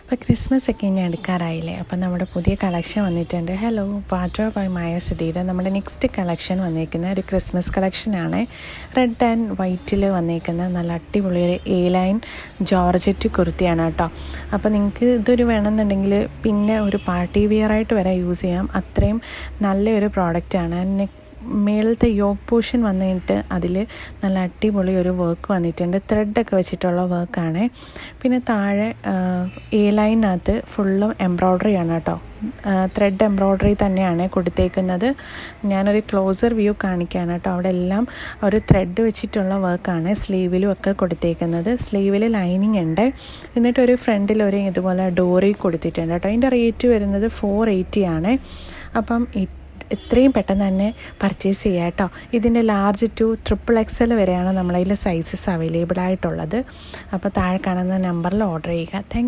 അപ്പോൾ ക്രിസ്മസ് ഒക്കെ ഇനി അടുക്കാറായില്ലേ. അപ്പോൾ നമ്മുടെ പുതിയ കളക്ഷൻ വന്നിട്ടുണ്ട്. ഹലോ, വാർഡ്രോബ് ബൈ മായ സുധീര. നമ്മുടെ നെക്സ്റ്റ് കളക്ഷൻ വന്നിരിക്കുന്ന ഒരു ക്രിസ്മസ് കളക്ഷനാണ്. റെഡ് ആൻഡ് വൈറ്റിൽ വന്നിരിക്കുന്ന നല്ല അടിപൊളി ഒരു എ ലൈൻ ജോർജറ്റ് കുർത്തിയാണ് കേട്ടോ. അപ്പോൾ നിങ്ങൾക്ക് ഇതൊരു വേണമെന്നുണ്ടെങ്കിൽ പിന്നെ ഒരു പാർട്ടി വെയർ ആയിട്ട് വരെ യൂസ് ചെയ്യാം. അത്രയും നല്ലൊരു പ്രോഡക്റ്റാണ്. മേളത്തെ യോക്ക് പോർഷൻ വന്നിട്ട് അതിൽ നല്ല അടിപൊളി ഒരു വർക്ക് വന്നിട്ടുണ്ട്. ത്രെഡൊക്കെ വെച്ചിട്ടുള്ള വർക്കാണ്. പിന്നെ താഴെ എ ലൈനകത്ത് ഫുള്ളും എംബ്രോയ്ഡറിയാണ് കേട്ടോ. ത്രെഡ് എംബ്രോയ്ഡറി തന്നെയാണ് കൊടുത്തേക്കുന്നത്. ഞാനൊരു ക്ലോസർ വ്യൂ കാണിക്കുകയാണ് കേട്ടോ. അവിടെ എല്ലാം ഒരു ത്രെഡ് വെച്ചിട്ടുള്ള വർക്കാണ് സ്ലീവിലും ഒക്കെ കൊടുത്തേക്കുന്നത്. സ്ലീവിൽ ലൈനിങ് ഉണ്ട്. എന്നിട്ടൊരു ഫ്രണ്ടിൽ ഒരു ഇതുപോലെ ഡോറി കൊടുത്തിട്ടുണ്ട് കേട്ടോ. അതിൻ്റെ റേറ്റ് വരുന്നത് 480 ആണ്. അപ്പം എത്രയും പെട്ടെന്ന് തന്നെ പർച്ചേസ് ചെയ്യുക കേട്ടോ. ഇതിൻ്റെ ലാർജ് ടു XXL വരെയാണ് നമ്മളതിൽ സൈസസ് അവൈലബിൾ ആയിട്ടുള്ളത്. അപ്പോൾ താഴെ കാണുന്ന നമ്പറിൽ ഓർഡർ ചെയ്യുക. താങ്ക്